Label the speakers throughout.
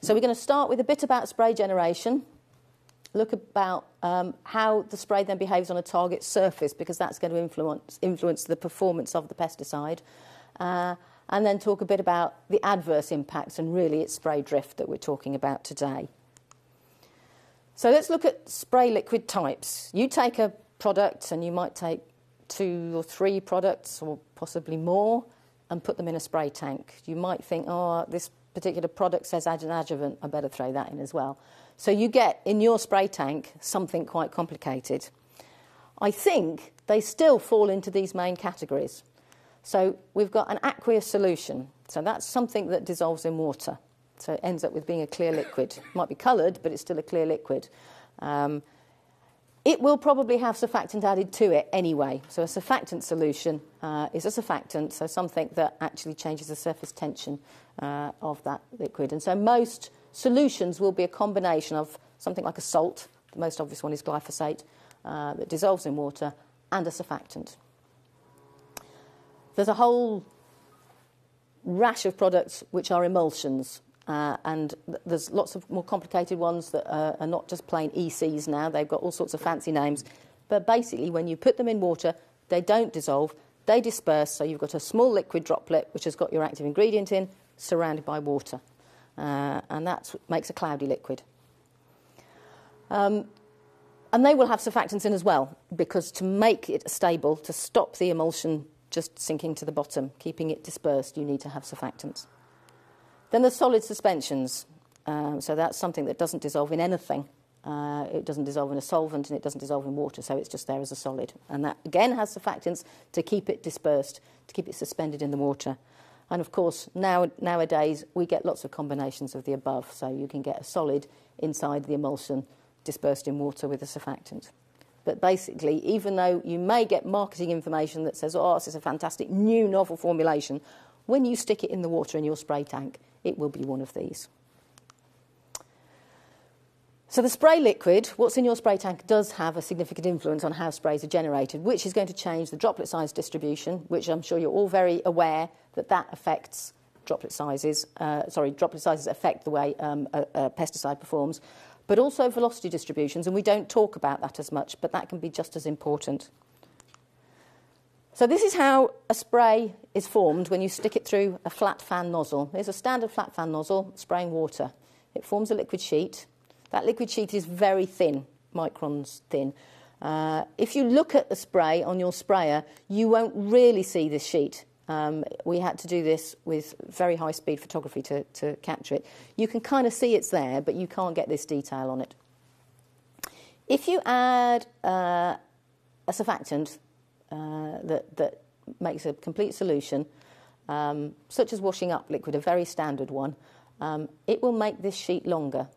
Speaker 1: So we're going to start with a bit about spray generation, look about how the spray then behaves on a target surface, because that's going to influence the performance of the pesticide, and then talk a bit about the adverse impacts, and really it's spray drift that we're talking about today. So let's look at spray liquid types. You take a product, and you might take 2 or 3 products, or possibly more, and put them in a spray tank. You might think, oh, this particular product says an adjuvant, I better throw that in as well. So you get, in your spray tank, something quite complicated. I think they still fall into these main categories. So we've got an aqueous solution. So that's something that dissolves in water. So it ends up with being a clear liquid. It might be coloured, but it's still a clear liquid. It will probably have surfactant added to it anyway. So a surfactant solution is a surfactant, so something that actually changes the surface tension of that liquid. And so most solutions will be a combination of something like a salt, the most obvious one is glyphosate, that dissolves in water, and a surfactant. There's a whole rash of products which are emulsions. And there's lots of more complicated ones that are not just plain ECs now. They've got all sorts of fancy names. But basically, when you put them in water, they don't dissolve. They disperse. So you've got a small liquid droplet, which has got your active ingredient in, surrounded by water. And that makes a cloudy liquid. And they will have surfactants in as well, because to make it stable, to stop the emulsion just sinking to the bottom, keeping it dispersed, you need to have surfactants. Then the solid suspensions. So that's something that doesn't dissolve in anything. It doesn't dissolve in a solvent, and it doesn't dissolve in water, so it's just there as a solid. And that, again, has surfactants to keep it dispersed, to keep it suspended in the water. And, of course, nowadays, we get lots of combinations of the above. So you can get a solid inside the emulsion dispersed in water with a surfactant. But basically, even though you may get marketing information that says, oh, this is a fantastic new novel formulation, when you stick it in the water in your spray tank, it will be one of these. So the spray liquid, what's in your spray tank, does have a significant influence on how sprays are generated, which is going to change the droplet size distribution, which I'm sure you're all very aware that affects droplet sizes. Droplet sizes affect the way a pesticide performs, but also velocity distributions, and we don't talk about that as much, but that can be just as important. So this is how a spray is formed when you stick it through a flat fan nozzle. There's a standard flat fan nozzle spraying water. It forms a liquid sheet. That liquid sheet is very thin, microns thin. If you look at the spray on your sprayer, you won't really see this sheet. We had to do this with very high-speed photography to capture it. You can kind of see it's there, but you can't get this detail on it. If you add a surfactant that makes a complete solution, such as washing up liquid, a very standard one, it will make this sheet longer.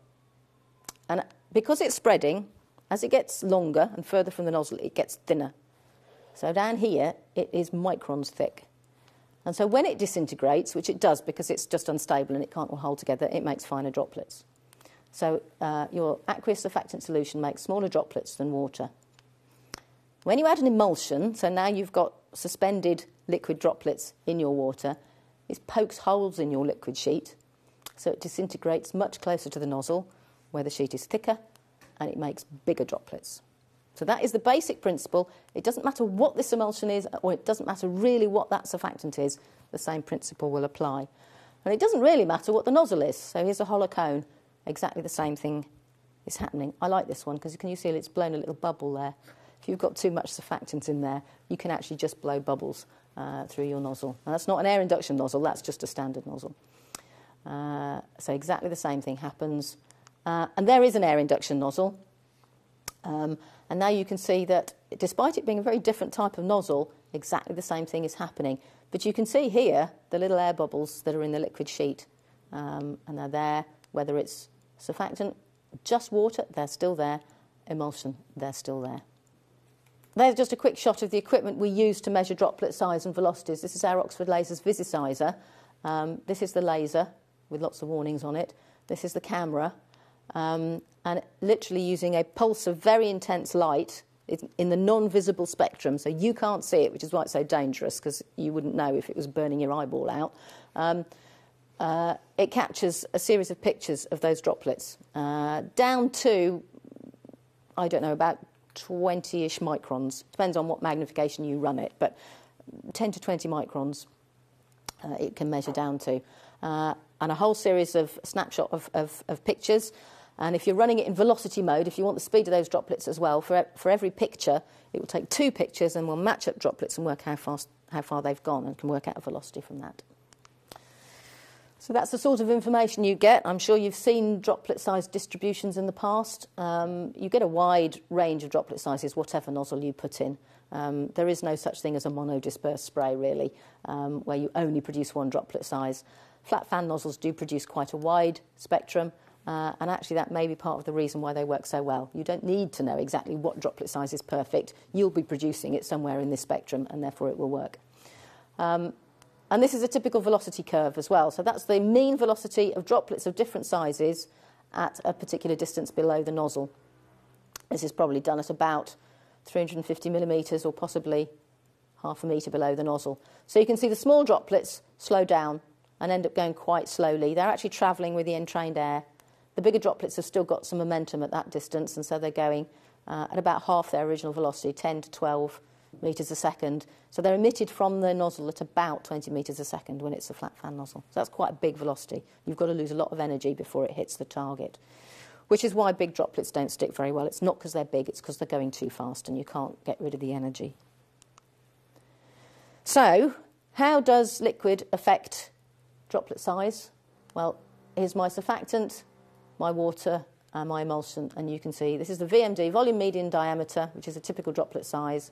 Speaker 1: And because it's spreading, as it gets longer and further from the nozzle, it gets thinner. So down here, it is microns thick. And so when it disintegrates, which it does because it's just unstable and it can't all hold together, it makes finer droplets. So your aqueous surfactant solution makes smaller droplets than water. When you add an emulsion, so now you've got suspended liquid droplets in your water, it pokes holes in your liquid sheet, so it disintegrates much closer to the nozzle, where the sheet is thicker, and it makes bigger droplets. So that is the basic principle. It doesn't matter what this emulsion is, or it doesn't matter really what that surfactant is, the same principle will apply. And it doesn't really matter what the nozzle is. So here's a hollow cone, exactly the same thing is happening. I like this one, because can you see it's blown a little bubble there? If you've got too much surfactant in there, you can actually just blow bubbles through your nozzle. And that's not an air induction nozzle, that's just a standard nozzle. So exactly the same thing happens. And there is an air induction nozzle. And now you can see that despite it being a very different type of nozzle, exactly the same thing is happening. But you can see here the little air bubbles that are in the liquid sheet. And they're there, whether it's surfactant, just water, they're still there. Emulsion, they're still there. There's just a quick shot of the equipment we use to measure droplet size and velocities. This is our Oxford Lasers Visisizer. This is the laser with lots of warnings on it. This is the camera. And literally using a pulse of very intense light in the non-visible spectrum, so you can't see it, which is why it's so dangerous, because you wouldn't know if it was burning your eyeball out. it captures a series of pictures of those droplets, down to, I don't know, about 20-ish microns. Depends on what magnification you run it, but 10 to 20 microns it can measure down to. And a whole series of snapshot of pictures. And if you're running it in velocity mode, if you want the speed of those droplets as well, for every picture, it will take 2 pictures and we'll match up droplets and work how far they've gone, and can work out a velocity from that. So that's the sort of information you get. I'm sure you've seen droplet size distributions in the past. You get a wide range of droplet sizes, whatever nozzle you put in. There is no such thing as a mono-dispersed spray, really, where you only produce one droplet size. Flat fan nozzles do produce quite a wide spectrum, and actually that may be part of the reason why they work so well. You don't need to know exactly what droplet size is perfect. You'll be producing it somewhere in this spectrum, and therefore it will work. And this is a typical velocity curve as well. So that's the mean velocity of droplets of different sizes at a particular distance below the nozzle. This is probably done at about 350 millimetres or possibly half a metre below the nozzle. So you can see the small droplets slow down and end up going quite slowly. They're actually travelling with the entrained air. The bigger droplets have still got some momentum at that distance, and so they're going at about half their original velocity, 10 to 12 metres a second. So they're emitted from the nozzle at about 20 metres a second when it's a flat fan nozzle. So that's quite a big velocity. You've got to lose a lot of energy before it hits the target, which is why big droplets don't stick very well. It's not because they're big, it's because they're going too fast and you can't get rid of the energy. So how does liquid affect droplet size? Well, here's my surfactant, my water, and my emulsion, and you can see this is the VMD, volume median diameter, which is a typical droplet size,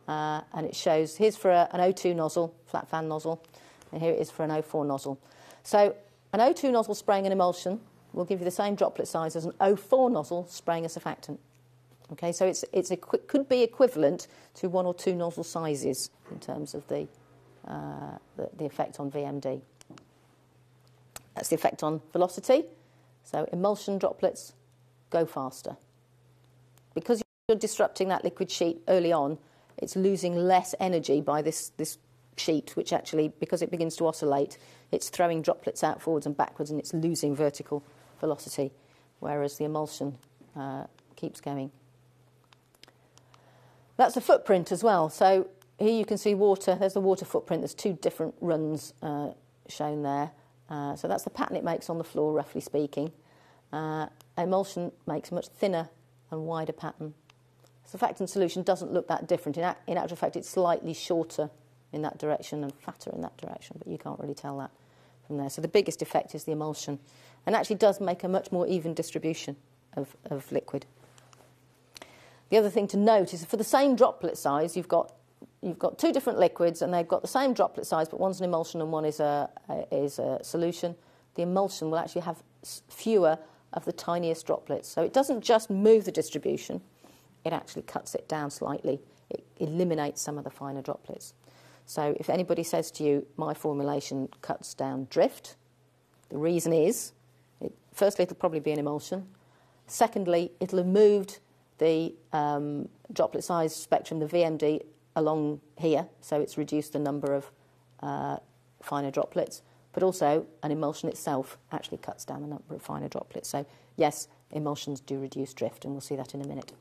Speaker 1: and it shows, here's for an O2 nozzle, flat fan nozzle, and here it is for an O4 nozzle. So an O2 nozzle spraying an emulsion will give you the same droplet size as an O4 nozzle spraying a surfactant. Okay, so it could be equivalent to 1 or 2 nozzle sizes in terms of the effect on VMD. That's the effect on velocity. So emulsion droplets go faster. Because you're disrupting that liquid sheet early on, it's losing less energy by this sheet, which actually, because it begins to oscillate, it's throwing droplets out forwards and backwards and it's losing vertical velocity, whereas the emulsion keeps going. That's a footprint as well. So here you can see water. There's the water footprint. There's 2 different runs shown there. So that's the pattern it makes on the floor, roughly speaking. Emulsion makes a much thinner and wider pattern. Surfactant solution doesn't look that different. In actual fact, it's slightly shorter in that direction and fatter in that direction, but you can't really tell that from there. So the biggest effect is the emulsion, and actually does make a much more even distribution of liquid. The other thing to note is for the same droplet size, you've got 2 different liquids, and they've got the same droplet size, but one's an emulsion and one is a solution. The emulsion will actually have fewer of the tiniest droplets. So it doesn't just move the distribution, it actually cuts it down slightly. It eliminates some of the finer droplets. So if anybody says to you, my formulation cuts down drift, the reason is, firstly, it'll probably be an emulsion. Secondly, it'll have moved the droplet size spectrum, the VMD, along here, so it's reduced the number of finer droplets. But also, an emulsion itself actually cuts down the number of finer droplets. So, yes, emulsions do reduce drift, and we'll see that in a minute.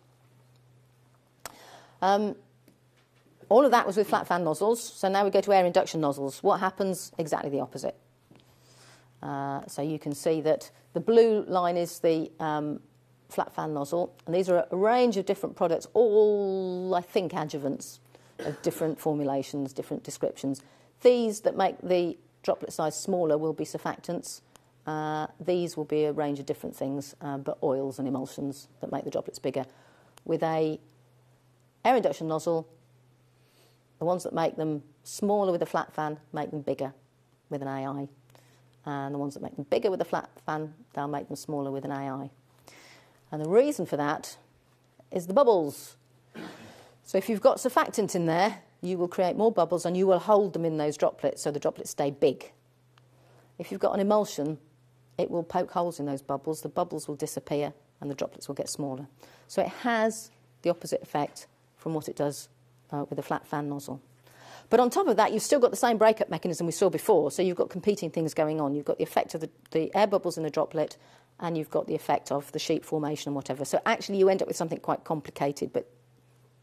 Speaker 1: All of that was with flat fan nozzles. So now we go to air induction nozzles. What happens? Exactly the opposite. So you can see that the blue line is the flat fan nozzle, and these are a range of different products, all, I think, adjuvants of different formulations, different descriptions. These that make the droplet size smaller will be surfactants. These will be a range of different things, but oils and emulsions that make the droplets bigger. With a air induction nozzle, the ones that make them smaller with a flat fan make them bigger with an AI. And the ones that make them bigger with a flat fan, they'll make them smaller with an AI. And the reason for that is the bubbles. So if you've got surfactant in there, you will create more bubbles and you will hold them in those droplets so the droplets stay big. If you've got an emulsion, it will poke holes in those bubbles, the bubbles will disappear and the droplets will get smaller. So it has the opposite effect from what it does with a flat fan nozzle. But on top of that, you've still got the same breakup mechanism we saw before. So you've got competing things going on. You've got the effect of the air bubbles in the droplet, and you've got the effect of the sheet formation and whatever. So actually you end up with something quite complicated, but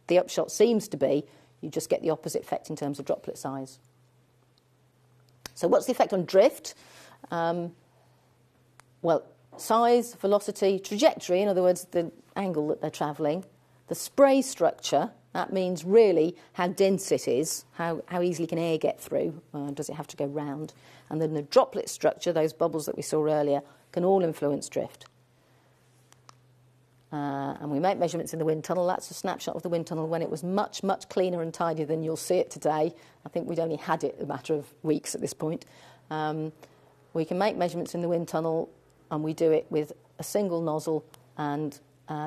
Speaker 1: the upshot seems to be you just get the opposite effect in terms of droplet size. So what's the effect on drift? Well, size, velocity, trajectory, in other words, the angle that they're travelling, the spray structure, that means really how dense it is, how easily can air get through, does it have to go round, and then the droplet structure, those bubbles that we saw earlier, can all influence drift. And we make measurements in the wind tunnel. That's a snapshot of the wind tunnel when it was much, much cleaner and tidier than you'll see it today. I think we'd only had it a matter of weeks at this point. We can make measurements in the wind tunnel, and we do it with a single nozzle and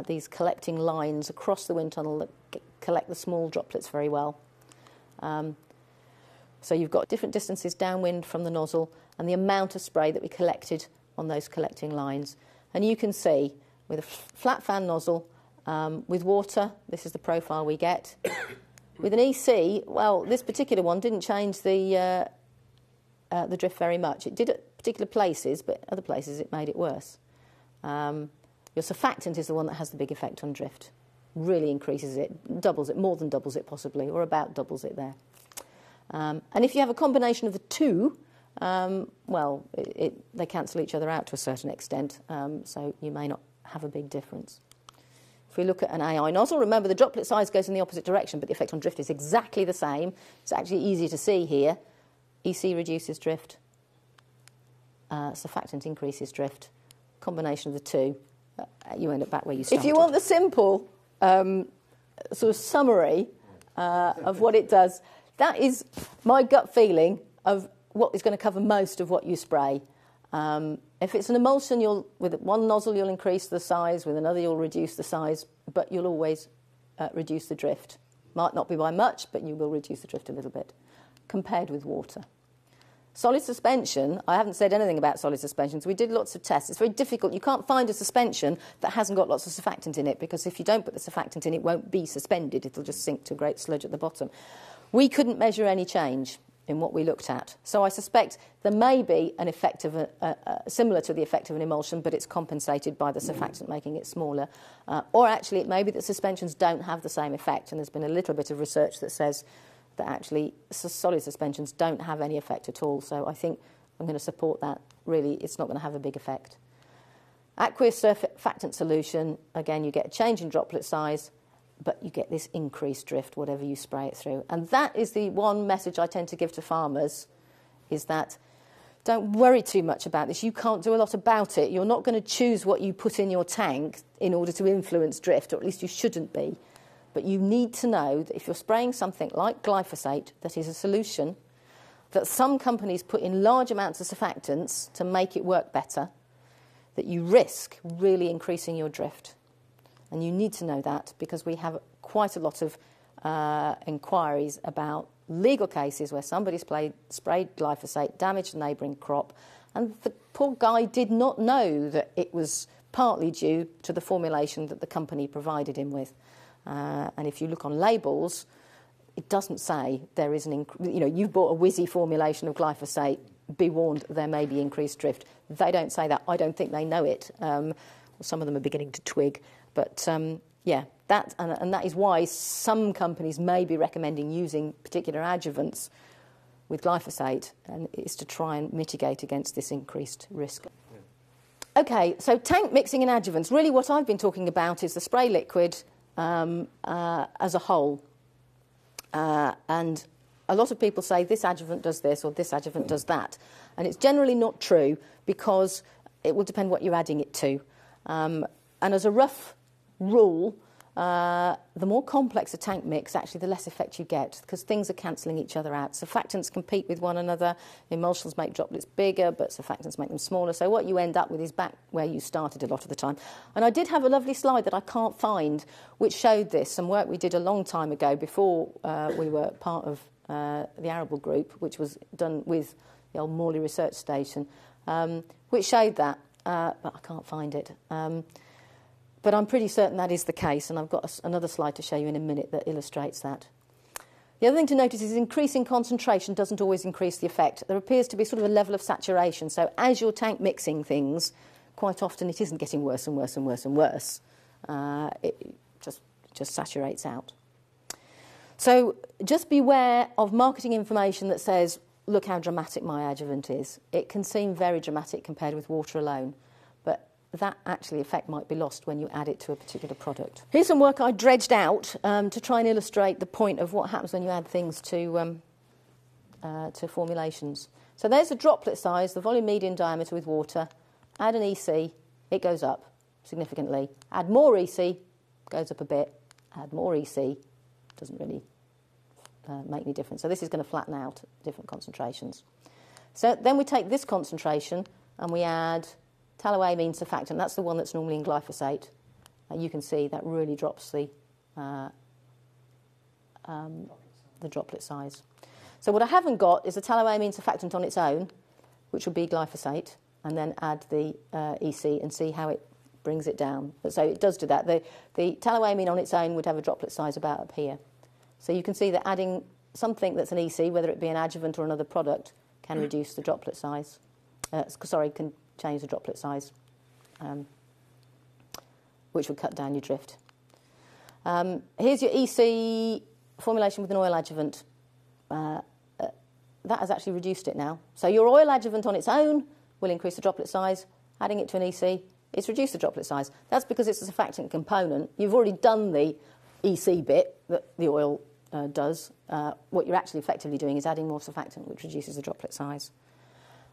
Speaker 1: these collecting lines across the wind tunnel that collect the small droplets very well. So you've got different distances downwind from the nozzle and the amount of spray that we collected on those collecting lines. And you can see with a flat fan nozzle, with water, this is the profile we get. With an EC, well, this particular one didn't change the drift very much. It did at particular places, but other places it made it worse. Your surfactant is the one that has the big effect on drift. Really increases it, doubles it, more than doubles it possibly, or about doubles it there. And if you have a combination of the two, well, they cancel each other out to a certain extent, so you may not have a big difference. If we look at an AI nozzle, remember the droplet size goes in the opposite direction, but the effect on drift is exactly the same. It's actually easy to see here. EC reduces drift, surfactant increases drift. Combination of the two, you end up back where you started. If you want the simple sort of summary of what it does, that is my gut feeling of what is going to cover most of what you spray. If it's an emulsion, with one nozzle you'll increase the size, with another you'll reduce the size, but you'll always reduce the drift. Might not be by much, but you will reduce the drift a little bit, compared with water. Solid suspension, I haven't said anything about solid suspensions. We did lots of tests. It's very difficult. You can't find a suspension that hasn't got lots of surfactant in it, because if you don't put the surfactant in, it won't be suspended. It'll just sink to a great sludge at the bottom. We couldn't measure any change in what we looked at. So I suspect there may be an effect of similar to the effect of an emulsion, but it's compensated by the surfactant making it smaller. Or actually it may be that suspensions don't have the same effect, and there's been a little bit of research that says that actually solid suspensions don't have any effect at all. So I think I'm going to support that. Really, it's not going to have a big effect. Aqueous surfactant solution, again, you get a change in droplet size, but you get this increased drift, whatever you spray it through. And that is the one message I tend to give to farmers, is that don't worry too much about this. You can't do a lot about it. You're not going to choose what you put in your tank in order to influence drift, or at least you shouldn't be. But you need to know that if you're spraying something like glyphosate, that is a solution, that some companies put in large amounts of surfactants to make it work better, that you risk really increasing your drift. And you need to know that, because we have quite a lot of inquiries about legal cases where somebody sprayed glyphosate, damaged a neighbouring crop, and the poor guy did not know that it was partly due to the formulation that the company provided him with. And if you look on labels, it doesn't say there is you've bought a whizzy formulation of glyphosate, be warned there may be increased drift. They don't say that. I don't think they know it. Some of them are beginning to twig. But, yeah, that is why some companies may be recommending using particular adjuvants with glyphosate, and it's to try and mitigate against this increased risk. Yeah. OK, so tank mixing and adjuvants. Really what I've been talking about is the spray liquid as a whole. And a lot of people say this adjuvant does this or this adjuvant does that. And it's generally not true, because it will depend what you're adding it to. And as a rough rule, the more complex a tank mix, actually, the less effect you get, because things are cancelling each other out. Surfactants compete with one another. Emulsions make droplets bigger, but surfactants make them smaller. So what you end up with is back where you started a lot of the time. And I did have a lovely slide that I can't find, which showed this, some work we did a long time ago before we were part of the Arable Group, which was done with the old Morley Research Station, which showed that, but I can't find it. But I'm pretty certain that is the case, and I've got another slide to show you in a minute that illustrates that. The other thing to notice is increasing concentration doesn't always increase the effect. There appears to be sort of a level of saturation. So as your tank mixing things, quite often it isn't getting worse and worse and worse and worse. It just saturates out. So just beware of marketing information that says, look how dramatic my adjuvant is. It can seem very dramatic compared with water alone, but that actually effect might be lost when you add it to a particular product. Here's some work I dredged out to try and illustrate the point of what happens when you add things to formulations. So there's the droplet size, the volume median diameter with water. Add an EC, it goes up significantly. Add more EC, goes up a bit. Add more EC, doesn't really make any difference. So this is going to flatten out at different concentrations. So then we take this concentration and we add taloamine surfactant. That's the one that's normally in glyphosate. You can see that really drops the droplet size. So what I haven't got is a taloamine surfactant on its own, which would be glyphosate, and then add the EC and see how it brings it down. So it does do that. The taloamine on its own would have a droplet size about up here. So you can see that adding something that's an EC, whether it be an adjuvant or another product, can reduce the droplet size. Can change the droplet size, which would cut down your drift. Here's your EC formulation with an oil adjuvant. That has actually reduced it now. So your oil adjuvant on its own will increase the droplet size. Adding it to an EC, it's reduced the droplet size. That's because it's a surfactant component. You've already done the EC bit that the oil does. What you're actually effectively doing is adding more surfactant, which reduces the droplet size.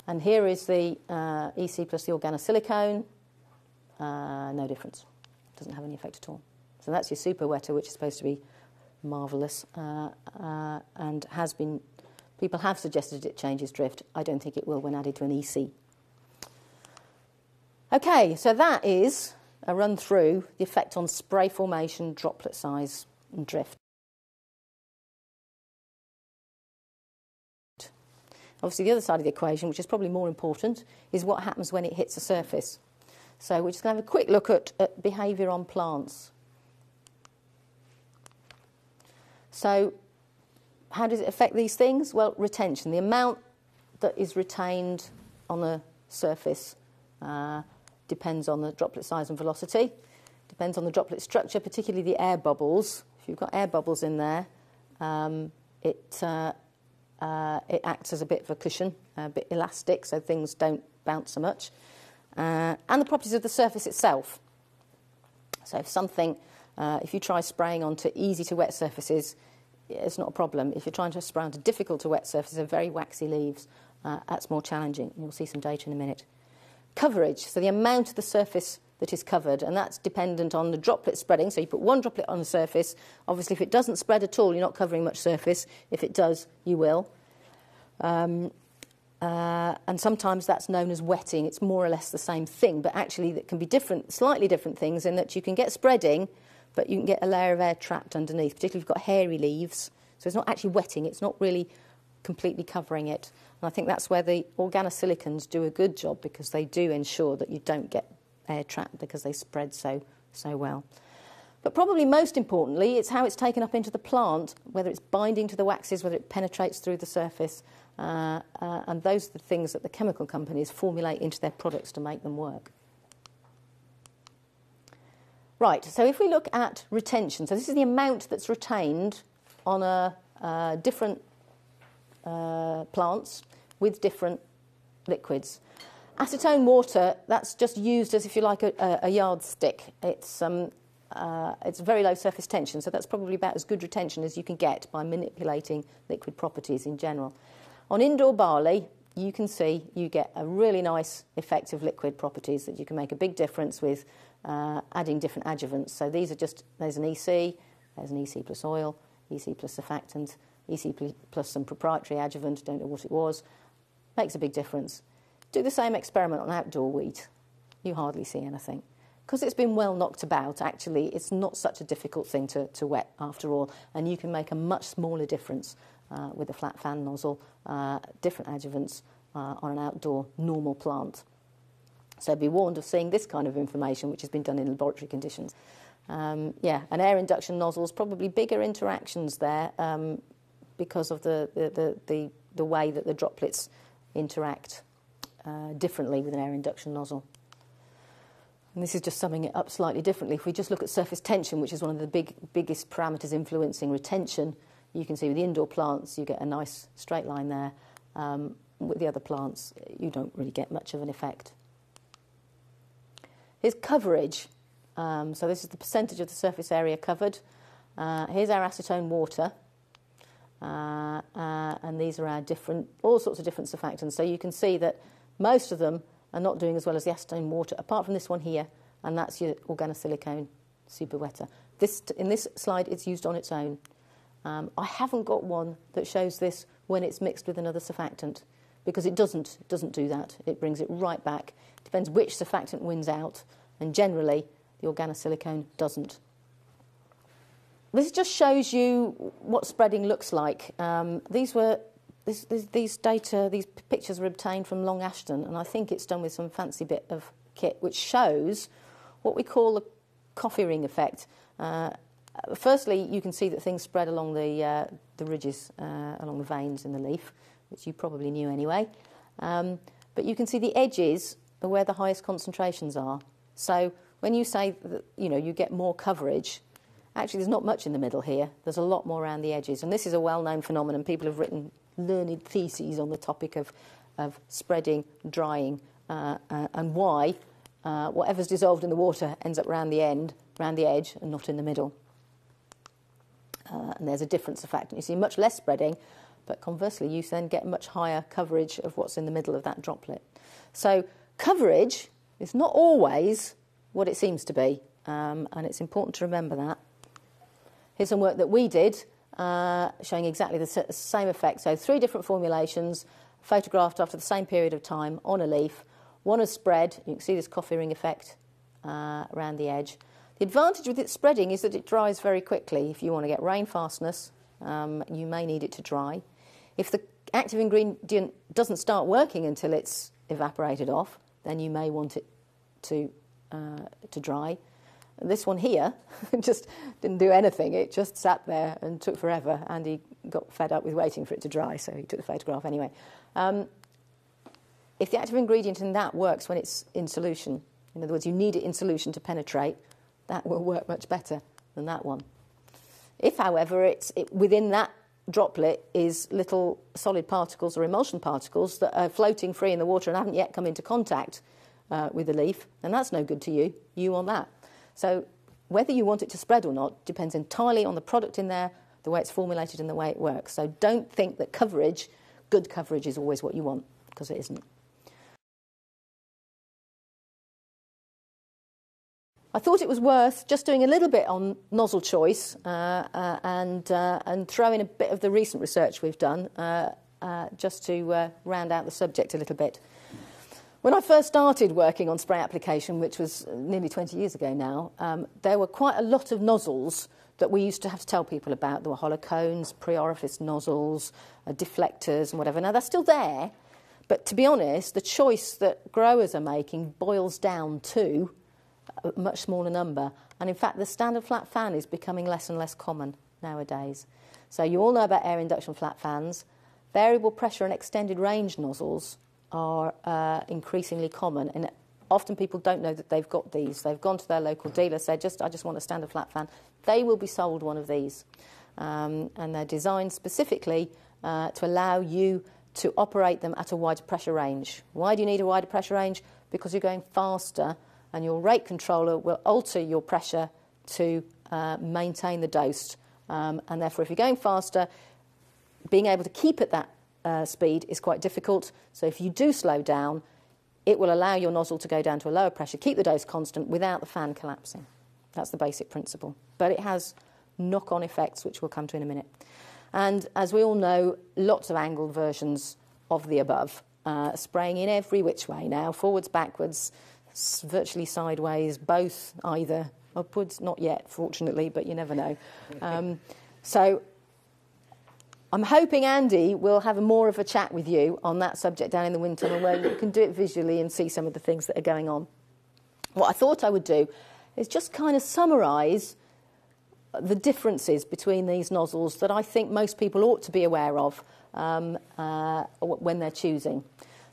Speaker 1: And here is the EC plus the organosilicone. No difference. Doesn't have any effect at all. So that's your super wetter, which is supposed to be marvellous and has been. People have suggested it changes drift. I don't think it will when added to an EC. Okay, so that is a run through the effect on spray formation, droplet size and drift. Obviously, the other side of the equation, which is probably more important, is what happens when it hits a surface. So we're just going to have a quick look at behaviour on plants. So how does it affect these things? Well, retention. The amount that is retained on the surface depends on the droplet size and velocity, depends on the droplet structure, particularly the air bubbles. If you've got air bubbles in there, it acts as a bit of a cushion, a bit elastic, so things don't bounce so much. And the properties of the surface itself. So if you try spraying onto easy-to-wet surfaces, it's not a problem. If you're trying to spray onto difficult-to-wet surfaces, very waxy leaves, that's more challenging. You'll see some data in a minute. Coverage, so the amount of the surface that is covered, and that's dependent on the droplet spreading. So you put one droplet on the surface. Obviously, if it doesn't spread at all, you're not covering much surface. If it does, you will. And sometimes that's known as wetting. It's more or less the same thing, but actually it can be different, slightly different things in that you can get spreading, but you can get a layer of air trapped underneath, particularly if you've got hairy leaves. So it's not actually wetting. It's not really completely covering it. And I think that's where the organosilicons do a good job, because they do ensure that you don't get air trapped because they spread so well. But probably most importantly, it's how it's taken up into the plant, whether it's binding to the waxes, whether it penetrates through the surface. And those are the things that the chemical companies formulate into their products to make them work. Right, so if we look at retention, so this is the amount that's retained on different plants with different liquids. Acetone water, that's just used as, if you like, a yardstick. It's very low surface tension, so that's probably about as good retention as you can get by manipulating liquid properties in general. On indoor barley, you can see you get a really nice effect of liquid properties that you can make a big difference with adding different adjuvants. So these are just, there's an EC plus oil, EC plus surfactant, EC plus some proprietary adjuvant, don't know what it was. Makes a big difference. Do the same experiment on outdoor wheat. You hardly see anything. Because it's been well knocked about, actually, it's not such a difficult thing to wet after all, and you can make a much smaller difference with a flat fan nozzle, different adjuvants on an outdoor normal plant. So be warned of seeing this kind of information, which has been done in laboratory conditions. And air induction nozzles, probably bigger interactions there, because of the way that the droplets interact differently with an air induction nozzle. And this is just summing it up slightly differently. If we just look at surface tension, which is one of the biggest parameters influencing retention, you can see with the indoor plants you get a nice straight line there. With the other plants, you don't really get much of an effect. Here's coverage. So this is the percentage of the surface area covered. Here's our acetone water. And these are all sorts of different surfactants. So you can see that most of them are not doing as well as the acetone water, apart from this one here, and that's your organosilicone super wetter. In this slide, it's used on its own. I haven't got one that shows this when it's mixed with another surfactant, because it doesn't do that. It brings it right back. It depends which surfactant wins out, and generally the organosilicone doesn't. This just shows you what spreading looks like. These pictures were obtained from Long Ashton, and I think it's done with some fancy bit of kit, which shows what we call the coffee ring effect. Firstly, you can see that things spread along the ridges, along the veins in the leaf, which you probably knew anyway. But you can see the edges are where the highest concentrations are. So when you say that, you get more coverage, actually there's not much in the middle here. There's a lot more around the edges. And this is a well-known phenomenon. People have written learned theses on the topic of spreading, drying, and why whatever's dissolved in the water ends up round the edge, and not in the middle. And there's a different surfactant. You see much less spreading, but conversely, you then get much higher coverage of what's in the middle of that droplet. So coverage is not always what it seems to be, and it's important to remember that. Here's some work that we did showing exactly the same effect. So 3 different formulations, photographed after the same period of time on a leaf. One has spread. You can see this coffee ring effect around the edge. The advantage with it spreading is that it dries very quickly. If you want to get rain fastness, you may need it to dry. If the active ingredient doesn't start working until it's evaporated off, then you may want it to dry. This one here just didn't do anything. It just sat there and took forever, and he got fed up with waiting for it to dry, so he took the photograph anyway. If the active ingredient in that works when it's in solution, in other words, you need it in solution to penetrate, that will work much better than that one. If, however, within that droplet is little solid particles or emulsion particles that are floating free in the water and haven't yet come into contact with the leaf, then that's no good to you. You want that. So whether you want it to spread or not depends entirely on the product in there, the way it's formulated and the way it works. So don't think that good coverage is always what you want, because it isn't. I thought it was worth just doing a little bit on nozzle choice and throw in a bit of the recent research we've done just to round out the subject a little bit. When I first started working on spray application, which was nearly 20 years ago now, there were quite a lot of nozzles that we used to have to tell people about. There were hollow cones, pre-orifice nozzles, deflectors and whatever. Now, they're still there, but to be honest, the choice that growers are making boils down to a much smaller number. And in fact, the standard flat fan is becoming less and less common nowadays. So you all know about air induction flat fans. Variable pressure and extended range nozzles are increasingly common, and often people don't know that they've got these. They've gone to their local dealer, said, I just want a standard flat fan. They will be sold one of these, and they're designed specifically to allow you to operate them at a wider pressure range. Why do you need a wider pressure range? Because you're going faster, and your rate controller will alter your pressure to maintain the dose, and therefore if you're going faster, being able to keep at that speed is quite difficult. So if you do slow down, it will allow your nozzle to go down to a lower pressure, keep the dose constant without the fan collapsing. That's the basic principle. But it has knock-on effects, which we'll come to in a minute. And as we all know, lots of angled versions of the above, spraying in every which way now, forwards, backwards, virtually sideways, both, either upwards, not yet, fortunately, but you never know. So I'm hoping Andy will have more of a chat with you on that subject down in the wind tunnel, where you can do it visually and see some of the things that are going on. What I thought I would do is just kind of summarise the differences between these nozzles that I think most people ought to be aware of when they're choosing.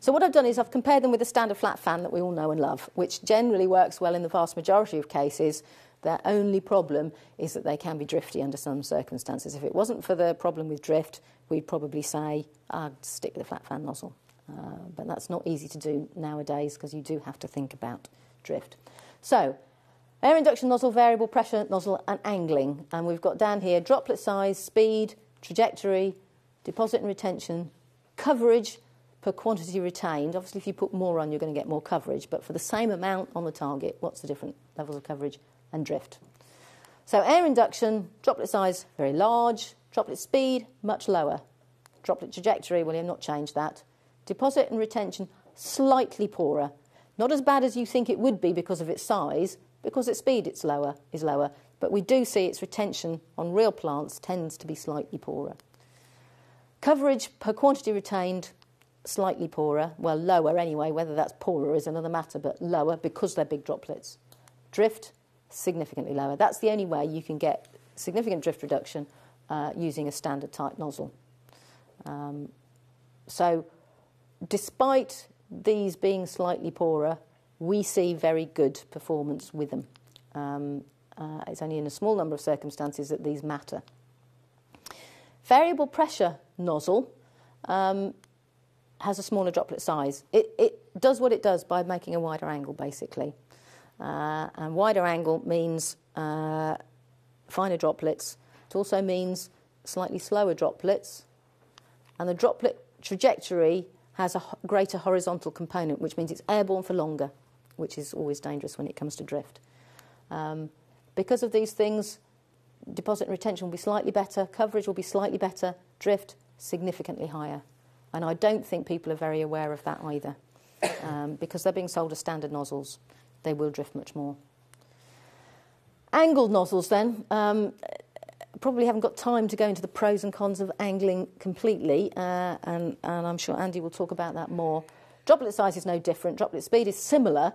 Speaker 1: So what I've done is I've compared them with the standard flat fan that we all know and love, which generally works well in the vast majority of cases. Their only problem is that they can be drifty under some circumstances. If it wasn't for the problem with drift, we'd probably say, I'd stick with the flat fan nozzle. But that's not easy to do nowadays because you do have to think about drift. So, air induction nozzle, variable pressure nozzle and angling. And we've got down here droplet size, speed, trajectory, deposit and retention, coverage per quantity retained. Obviously, if you put more on, you're going to get more coverage. But for the same amount on the target, what's the different levels of coverage and drift? So air induction, droplet size, very large. Droplet speed, much lower. Droplet trajectory, well, you've not changed that. Deposit and retention, slightly poorer. Not as bad as you think it would be because of its size. Because its speed is lower. But we do see its retention on real plants tends to be slightly poorer. Coverage per quantity retained, slightly poorer. Well, lower anyway. Whether that's poorer is another matter, but lower because they're big droplets. Drift, significantly lower. That's the only way you can get significant drift reduction using a standard type nozzle. So despite these being slightly poorer, we see very good performance with them. It's only in a small number of circumstances that these matter. Variable pressure nozzle has a smaller droplet size. It does what it does by making a wider angle, basically. And wider angle means finer droplets. It also means slightly slower droplets. And the droplet trajectory has a greater horizontal component, which means it's airborne for longer, which is always dangerous when it comes to drift. Because of these things, deposit and retention will be slightly better, coverage will be slightly better, drift significantly higher. And I don't think people are very aware of that either. Because they're being sold as standard nozzles, they will drift much more. Angled nozzles then, probably haven't got time to go into the pros and cons of angling completely, and I'm sure Andy will talk about that more. Droplet size is no different. Droplet speed is similar.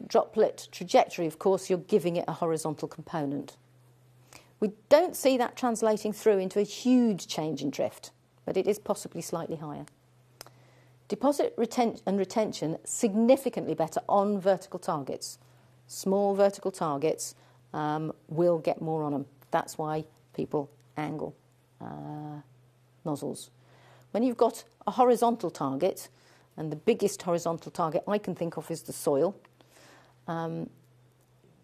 Speaker 1: Droplet trajectory, of course, you're giving it a horizontal component. We don't see that translating through into a huge change in drift, but it is possibly slightly higher. Deposit and retention significantly better on vertical targets. Small vertical targets will get more on them. That's why people angle nozzles. When you've got a horizontal target, and the biggest horizontal target I can think of is the soil,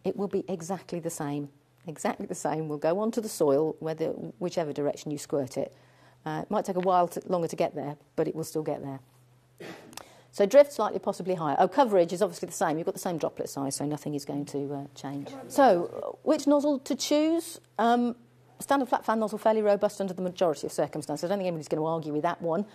Speaker 1: it will be exactly the same. Exactly the same. Will go onto the soil, whichever direction you squirt it. It might take a while longer to get there, but it will still get there. So drift slightly possibly higher. Coverage is obviously the same. You've got the same droplet size, so nothing is going to change. So which nozzle to choose? Standard flat fan nozzle, fairly robust under the majority of circumstances. I don't think anybody's going to argue with that one.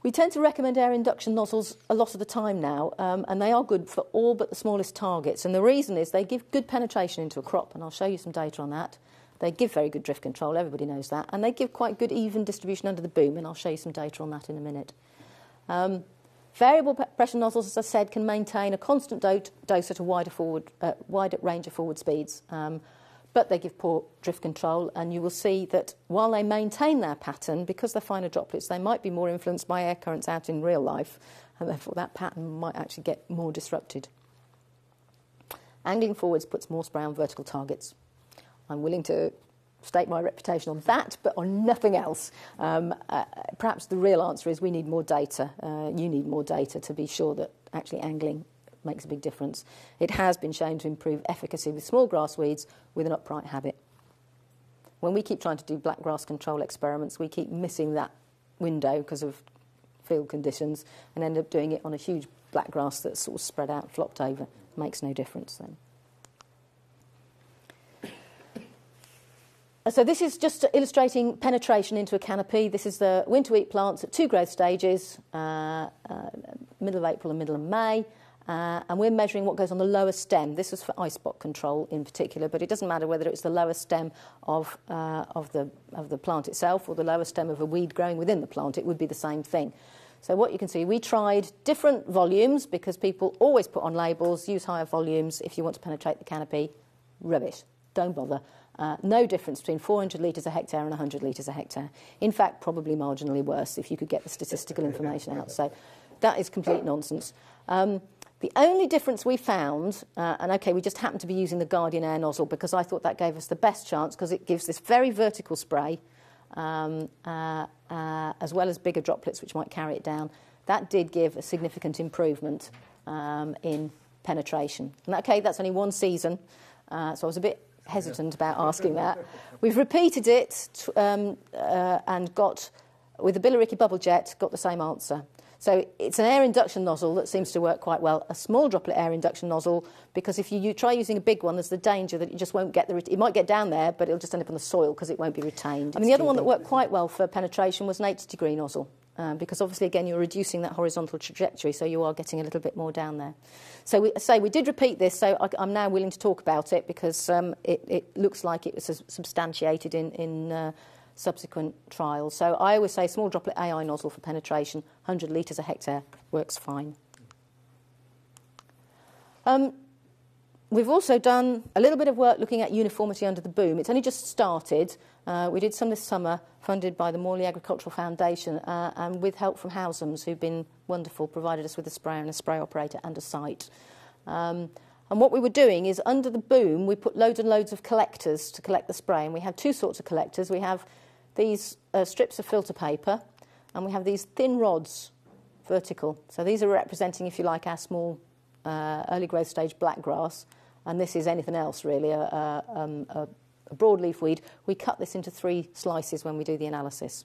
Speaker 1: We tend to recommend air induction nozzles a lot of the time now, and they are good for all but the smallest targets. And the reason is they give good penetration into a crop, and I'll show you some data on that. They give very good drift control, everybody knows that. And they give quite good even distribution under the boom, and I'll show you some data on that in a minute. Variable pressure nozzles, as I said, can maintain a constant dose at a wider range of forward speeds, but they give poor drift control, and you will see that while they maintain their pattern, because they're finer droplets, they might be more influenced by air currents out in real life, and therefore that pattern might actually get more disrupted. Angling forwards puts more spray on vertical targets. I'm willing to stake my reputation on that, but on nothing else. Perhaps the real answer is we need more data. You need more data to be sure that actually angling makes a big difference. It has been shown to improve efficacy with small grass weeds with an upright habit. When we keep trying to do black grass control experiments, we keep missing that window because of field conditions and end up doing it on a huge black grass that's sort of spread out and flopped over. Makes no difference then. So this is just illustrating penetration into a canopy. This is the winter wheat plants at 2 growth stages, middle of April and middle of May. And we're measuring what goes on the lower stem. This is for eye spot control in particular, but it doesn't matter whether it's the lower stem of the plant itself or the lower stem of a weed growing within the plant. It would be the same thing. So what you can see, we tried different volumes because people always put on labels, use higher volumes if you want to penetrate the canopy. Rubbish. don't bother. No difference between 400 litres a hectare and 100 litres a hectare. In fact, probably marginally worse if you could get the statistical information out. So that is complete nonsense. The only difference we found, and okay, we just happened to be using the Guardian Air nozzle because I thought that gave us the best chance because it gives this very vertical spray, as well as bigger droplets which might carry it down. That did give a significant improvement in penetration. And okay, that's only one season, so I was a bit hesitant about asking that. We've repeated it and got, with the Billericay bubble jet, got the same answer. So it's an air induction nozzle that seems to work quite well, a small droplet air induction nozzle, because if you try using a big one, there's the danger that you just won't get it might get down there, but it'll just end up on the soil because it won't be retained. I mean, the other one that worked quite well for penetration was an 80-degree nozzle, because obviously, again, you're reducing that horizontal trajectory, so you are getting a little bit more down there. So we did repeat this, so I'm now willing to talk about it because it looks like it was substantiated in subsequent trials. So I always say small droplet AI nozzle for penetration, 100 litres a hectare, works fine. We've also done a little bit of work looking at uniformity under the boom. It's only just started. We did some this summer, funded by the Morley Agricultural Foundation, and with help from Howsams, who've been wonderful, provided us with a sprayer and a spray operator and a site. And what we were doing is, under the boom, we put loads and loads of collectors to collect the spray. And we have two sorts of collectors. We have these strips of filter paper, and we have these thin rods, vertical. So these are representing, if you like, our small early growth stage blackgrass. And this is anything else, really, a broadleaf weed. We cut this into 3 slices when we do the analysis.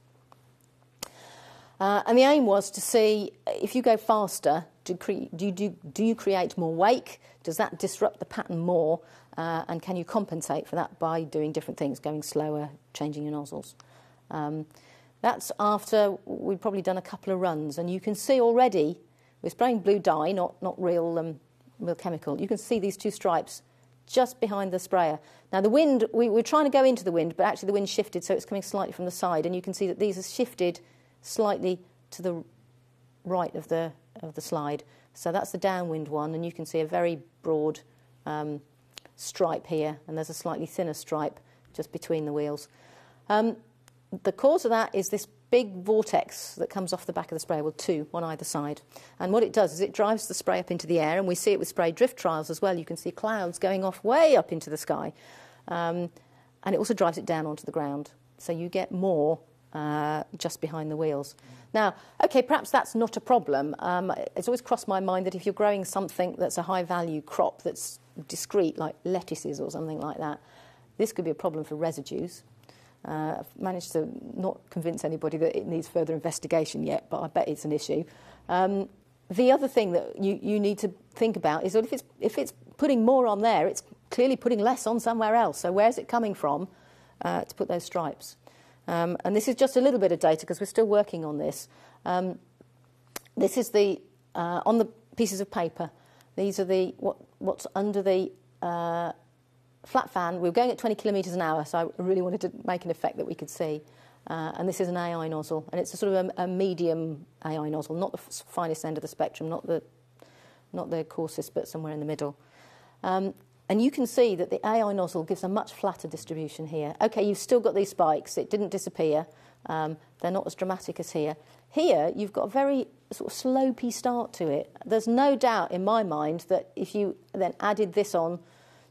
Speaker 1: And the aim was to see, if you go faster, do you create more wake? Does that disrupt the pattern more? And can you compensate for that by doing different things, going slower, changing your nozzles? That's after we'd probably done a couple of runs. And you can see already, we're spraying blue dye, not real chemical. You can see these 2 stripes just behind the sprayer. Now, the wind, we were trying to go into the wind, but actually the wind shifted, so it's coming slightly from the side. And you can see that these are shifted slightly to the right of the slide. So that's the downwind one, and you can see a very broad stripe here, and there's a slightly thinner stripe just between the wheels. The cause of that is this big vortex that comes off the back of the sprayer, well, 2 on either side. And what it does is it drives the spray up into the air, and we see it with spray drift trials as well. You can see clouds going off way up into the sky. And it also drives it down onto the ground. So you get more just behind the wheels. Now, OK, perhaps that's not a problem. It's always crossed my mind that if you're growing something that's a high-value crop that's discrete, like lettuces or something like that, this could be a problem for residues. I've managed to not convince anybody that it needs further investigation yet, but I bet it's an issue. The other thing that you need to think about is that if it's putting more on there, it's clearly putting less on somewhere else. So where's it coming from to put those stripes? And this is just a little bit of data because we're still working on this. This is the on the pieces of paper. These are what's under the flat fan. We were going at 20 kilometres an hour, so I really wanted to make an effect that we could see. And this is an AI nozzle, and it's a sort of a medium AI nozzle, not the finest end of the spectrum, not the coarsest, but somewhere in the middle. And you can see that the AI nozzle gives a much flatter distribution here. OK, you've still got these spikes. It didn't disappear. They're not as dramatic as here. Here, you've got a very sort of slopey start to it. There's no doubt in my mind that if you then added this on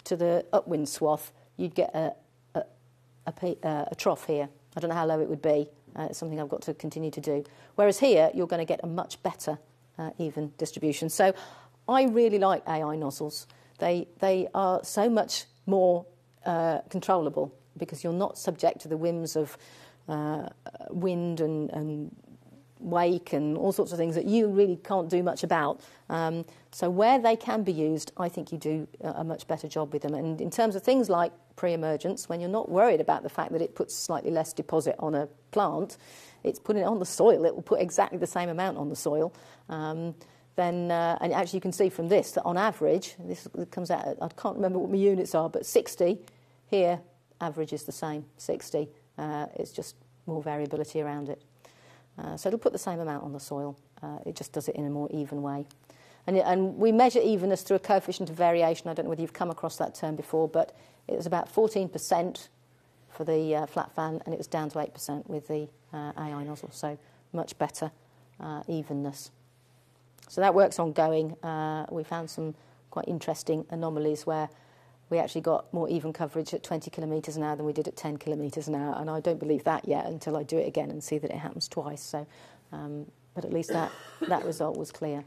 Speaker 1: to the upwind swath, you'd get a trough here. I don't know how low it would be. It's something I've got to continue to do. Whereas here, you're going to get a much better even distribution. So I really like AI nozzles. They are so much more controllable because you're not subject to the whims of wind and wake and all sorts of things that you really can't do much about. So where they can be used, I think you do a much better job with them. And in terms of things like pre-emergence, when you're not worried about the fact that it puts slightly less deposit on a plant, it's putting it on the soil. It will put exactly the same amount on the soil. And actually you can see from this that on average, this comes out at, I can't remember what my units are, but 60 here, average is the same, 60. It's just more variability around it. So it'll put the same amount on the soil. It just does it in a more even way. And we measure evenness through a coefficient of variation. I don't know whether you've come across that term before, but it was about 14% for the flat fan, and it was down to 8% with the AI nozzle, so much better evenness. So that work's ongoing. We found some quite interesting anomalies where we actually got more even coverage at 20 kilometres an hour than we did at 10 kilometres an hour, and I don't believe that yet until I do it again and see that it happens twice. So, but at least that result was clear.